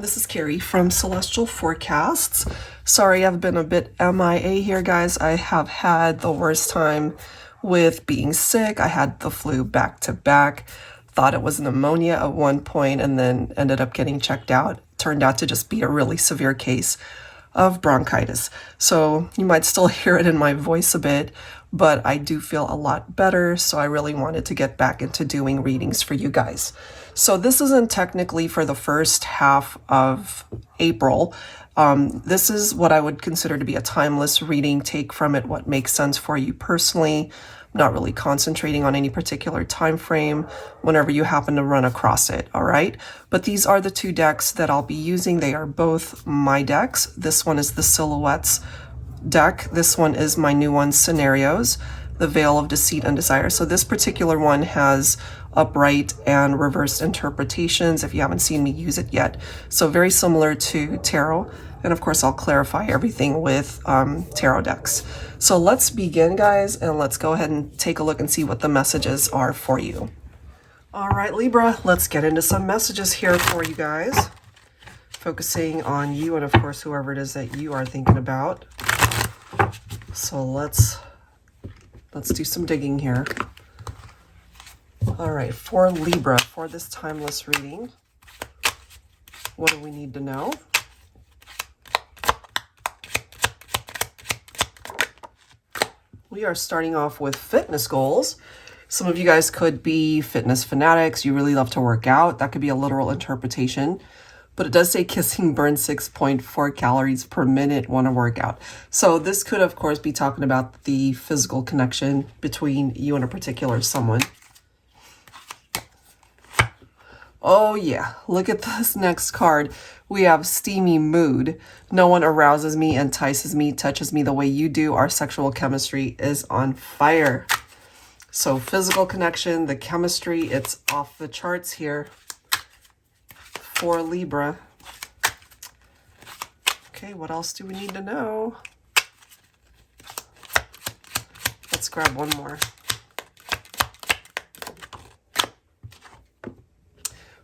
This is Carrie from Celestial Forecasts. Sorry, I've been a bit MIA here, guys. I have had the worst time with being sick. I had the flu back to back. Thought it was pneumonia at one point and then ended up getting checked out. Turned out to just be a really severe case of bronchitis. So you might still hear it in my voice a bit, but I do feel a lot better. So I really wanted to get back into doing readings for you guys. So this isn't technically for the first half of April. This is what I would consider to be a timeless reading. Take from it what makes sense for you personally. I'm not really concentrating on any particular time frame whenever you happen to run across it, all right? But these are the two decks that I'll be using. They are both my decks. This one is the Silhouettes deck. This one is my new one, Scenarios, the Veil of Deceit and Desire. So this particular one has upright and reversed interpretations if you haven't seen me use it yet. So very similar to tarot. And of course, I'll clarify everything with tarot decks. So let's begin, guys, and let's go ahead and take a look and see what the messages are for you. All right, Libra, let's get into some messages here for you guys. Focusing on you and, of course, whoever it is that you are thinking about. So let's do some digging here. All right, for Libra, for this timeless reading, what do we need to know? We are starting off with fitness goals. Some of you guys could be fitness fanatics. You really love to work out. That could be a literal interpretation. But it does say kissing burns 6.4 calories per minute, want to work out. So this could, of course, be talking about the physical connection between you and a particular someone. Oh yeah, look at this next card. We have steamy mood. No one arouses me, entices me, touches me the way you do. Our sexual chemistry is on fire. So physical connection, the chemistry, it's off the charts here for Libra. Okay, what else do we need to know? Let's grab one more.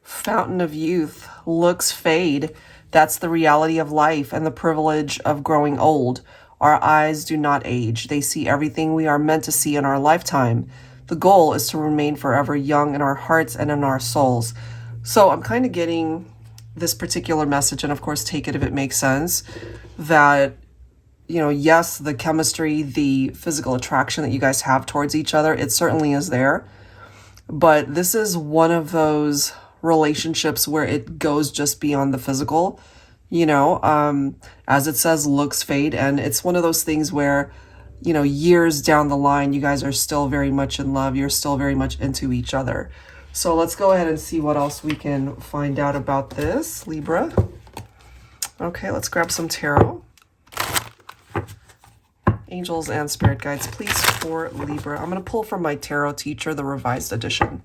Fountain of youth, looks fade. That's the reality of life and the privilege of growing old. Our eyes do not age. They see everything we are meant to see in our lifetime. The goal is to remain forever young in our hearts and in our souls. So I'm kind of getting this particular message, and of course take it if it makes sense, that, you know, yes, the chemistry, the physical attraction that you guys have towards each other, it certainly is there. But this is one of those relationships where it goes just beyond the physical, you know, as it says, looks fade. And it's one of those things where, you know, years down the line, you guys are still very much in love. You're still very much into each other. So let's go ahead and see what else we can find out about this, Libra. Okay, let's grab some tarot. Angels and spirit guides, please, for Libra. I'm going to pull from my tarot teacher, the revised edition.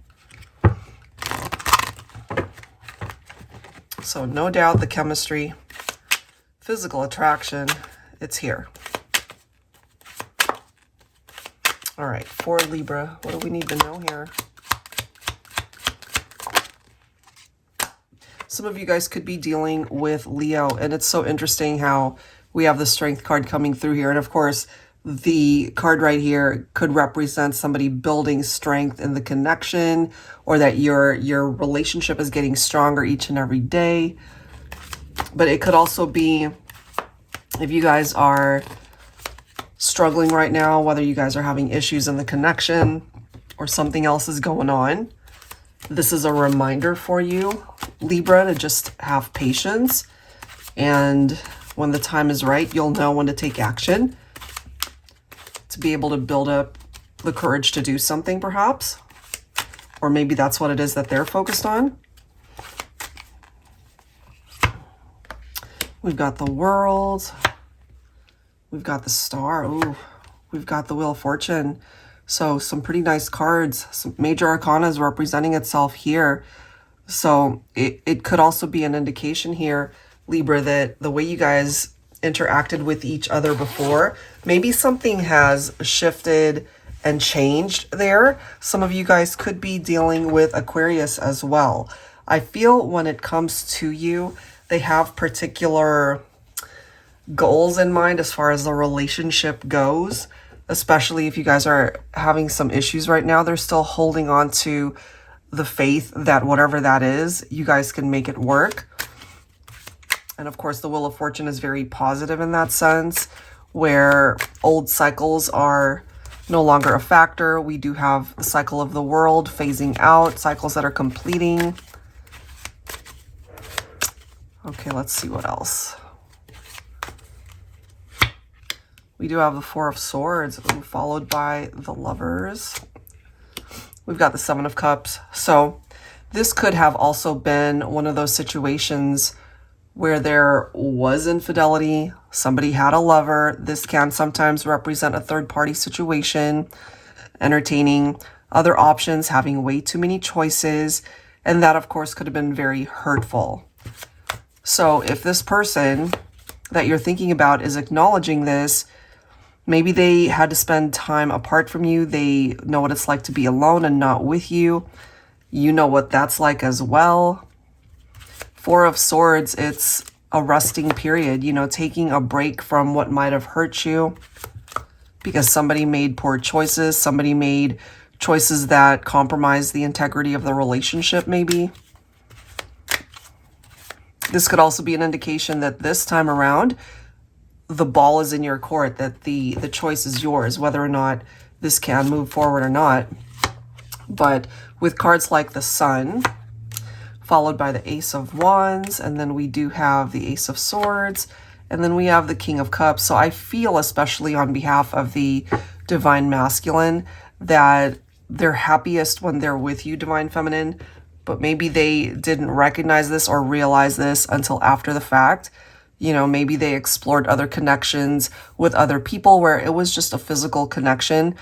So no doubt the chemistry, physical attraction, it's here. All right, for Libra, what do we need to know here? Some of you guys could be dealing with Leo, and it's so interesting how we have the Strength card coming through here. And of course, the card right here could represent somebody building strength in the connection, or that your relationship is getting stronger each and every day. But it could also be, if you guys are struggling right now, whether you guys are having issues in the connection or something else is going on, this is a reminder for you, Libra, to just have patience. And when the time is right, you'll know when to take action, to be able to build up the courage to do something, perhaps. Or maybe that's what it is that they're focused on. We've got the World. We've got the Star. Ooh, we've got the Wheel of Fortune. So some pretty nice cards. Some major arcana is representing itself here. So it could also be an indication here, Libra, that the way you guys interacted with each other before, maybe something has shifted and changed there. Some of you guys could be dealing with Aquarius as well. I feel when it comes to you they have particular goals in mind as far as the relationship goes, especially if you guys are having some issues right now. They're still holding on to the faith that whatever that is, you guys can make it work. And of course, the Wheel of Fortune is very positive in that sense, where old cycles are no longer a factor. We do have the cycle of the world phasing out, cycles that are completing. Okay, let's see what else. We do have the Four of Swords, followed by the Lovers. We've got the Seven of Cups. So this could have also been one of those situations where there was infidelity. Somebody had a lover. This can sometimes represent a third-party situation, entertaining other options, having way too many choices. And that, of course, could have been very hurtful. So if this person that you're thinking about is acknowledging this, maybe they had to spend time apart from you. They know what it's like to be alone and not with you. You know what that's like as well. Four of Swords, it's a resting period, you know, taking a break from what might have hurt you because somebody made poor choices. Somebody made choices that compromised the integrity of the relationship, maybe. This could also be an indication that this time around, the ball is in your court, that the choice is yours, whether or not this can move forward or not. But with cards like the Sun, followed by the Ace of Wands, and then we do have the Ace of Swords, and then we have the King of Cups. So I feel, especially on behalf of the Divine Masculine, that they're happiest when they're with you, Divine Feminine, but maybe they didn't recognize this or realize this until after the fact. You know, maybe they explored other connections with other people where it was just a physical connection.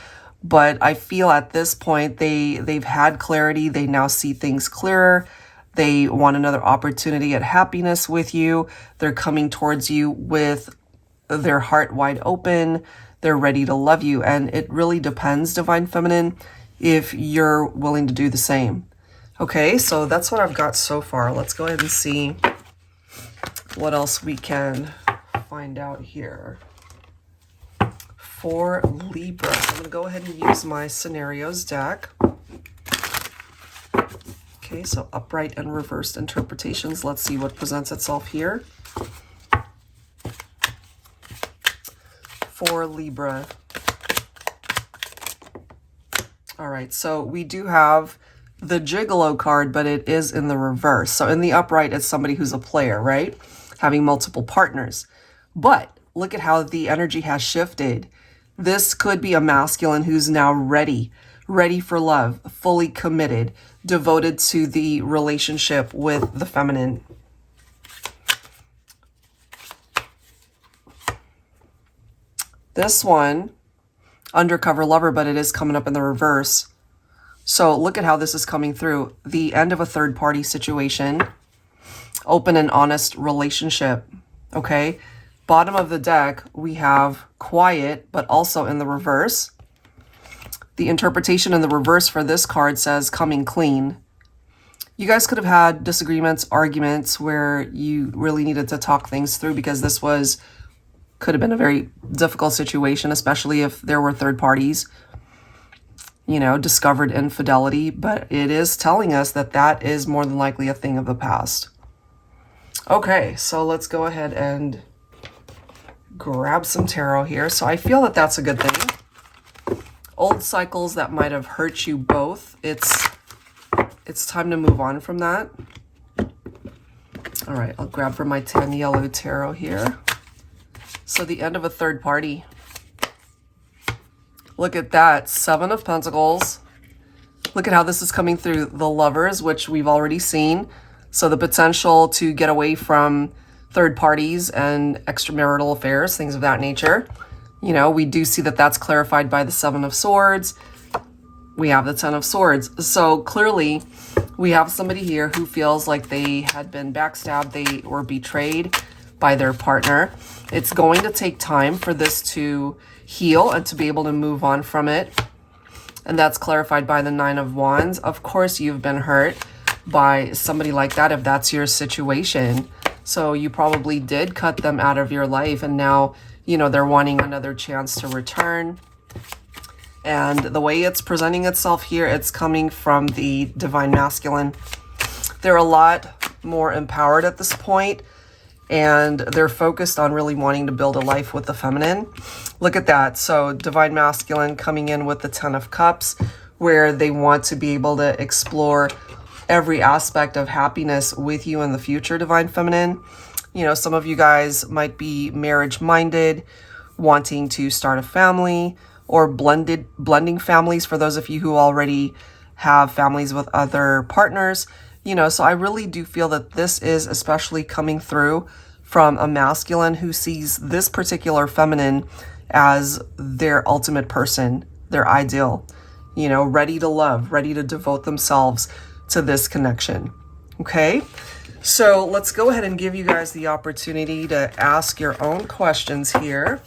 But I feel at this point, they've had clarity. They now see things clearer. They want another opportunity at happiness with you. They're coming towards you with their heart wide open. They're ready to love you. And it really depends, Divine Feminine, if you're willing to do the same. Okay, so that's what I've got so far. Let's go ahead and see what else we can find out here. For Libra, I'm going to go ahead and use my scenarios deck. Okay, so upright and reversed interpretations. Let's see what presents itself here. For Libra. All right, so we do have the Gigolo card, but it is in the reverse. So in the upright, it's somebody who's a player, right? Having multiple partners. But look at how the energy has shifted. This could be a masculine who's now ready for love, fully committed, devoted to the relationship with the feminine. This one, undercover lover, but it is coming up in the reverse. So look at how this is coming through. The end of a third party situation, open and honest relationship, okay? Bottom of the deck, we have quiet, but also in the reverse. The interpretation in the reverse for this card says coming clean. You guys could have had disagreements, arguments where you really needed to talk things through because this could have been a very difficult situation, especially if there were third parties, you know, discovered infidelity. But it is telling us that that is more than likely a thing of the past. Okay, so let's go ahead and grab some tarot here. So I feel that that's a good thing. Old cycles that might have hurt you both. It's time to move on from that. All right, I'll grab from my TANIELU tarot here. So the end of a third party. Look at that, Seven of Pentacles. Look at how this is coming through the Lovers, which we've already seen. So the potential to get away from third parties and extramarital affairs, things of that nature. You know, we do see that that's clarified by the Seven of Swords. We have the Ten of Swords. So clearly we have somebody here who feels like they had been backstabbed, they were betrayed by their partner. It's going to take time for this to heal and to be able to move on from it. And that's clarified by the Nine of Wands. Of course, you've been hurt by somebody like that if that's your situation. So you probably did cut them out of your life, and now, you know, they're wanting another chance to return. And the way it's presenting itself here, it's coming from the divine masculine. They're a lot more empowered at this point, and they're focused on really wanting to build a life with the feminine. Look at that. So divine masculine coming in with the 10 of Cups, where they want to be able to explore every aspect of happiness with you in the future, divine feminine. You know, some of you guys might be marriage minded, wanting to start a family, or blending families for those of you who already have families with other partners. You know, so I really do feel that this is especially coming through from a masculine who sees this particular feminine as their ultimate person, their ideal, you know, ready to love, ready to devote themselves to this connection. Okay, so let's go ahead and give you guys the opportunity to ask your own questions here,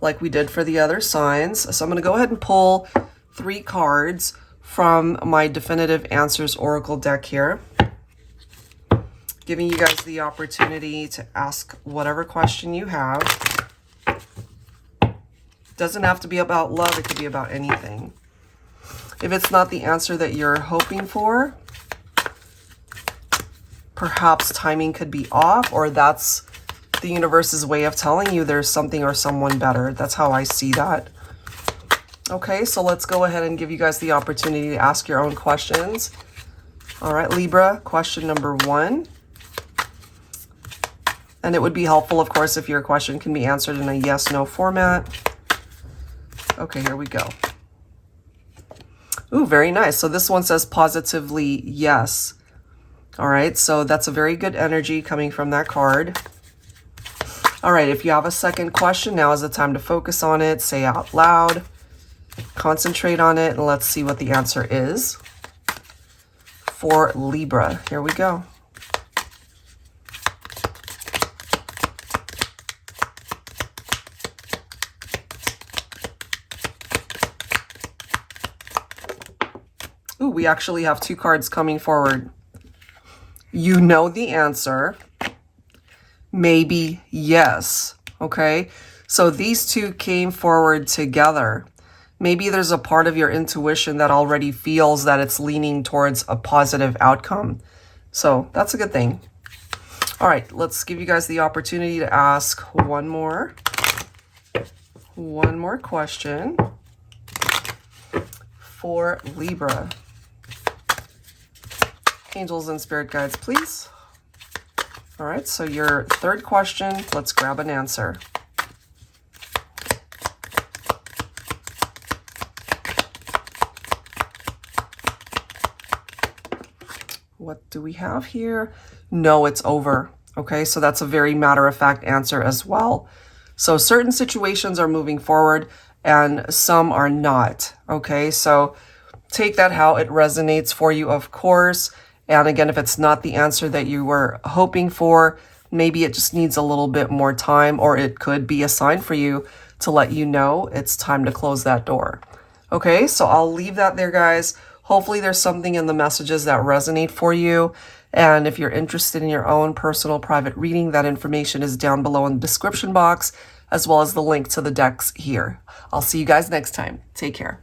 like we did for the other signs. So I'm going to go ahead and pull 3 cards from my Definitive Answers Oracle deck here, giving you guys the opportunity to ask whatever question you have. Doesn't have to be about love, it could be about anything. If it's not the answer that you're hoping for, perhaps timing could be off, or that's the universe's way of telling you there's something or someone better. That's how I see that. Okay, so let's go ahead and give you guys the opportunity to ask your own questions. All right, Libra, question number 1. And it would be helpful, of course, if your question can be answered in a yes/no format. Okay, here we go. Ooh, very nice. So this one says positively yes. All right, so that's a very good energy coming from that card. All right, if you have a second question, now is the time to focus on it, say out loud, concentrate on it, and let's see what the answer is for Libra. Here we go. Ooh, we actually have 2 cards coming forward. You know the answer. Maybe yes. Okay, so these 2 came forward together. Maybe there's a part of your intuition that already feels that it's leaning towards a positive outcome. So that's a good thing. All right, let's give you guys the opportunity to ask one more question for Libra. Angels and spirit guides, please. All right, so your third question, let's grab an answer. What do we have here? No, it's over. Okay, so that's a very matter-of-fact answer as well. So certain situations are moving forward and some are not. Okay, so take that how it resonates for you, of course. And again, if it's not the answer that you were hoping for, maybe it just needs a little bit more time, or it could be a sign for you to let you know it's time to close that door. Okay, so I'll leave that there, guys. Hopefully there's something in the messages that resonate for you. And if you're interested in your own personal private reading, that information is down below in the description box, as well as the link to the decks here. I'll see you guys next time. Take care.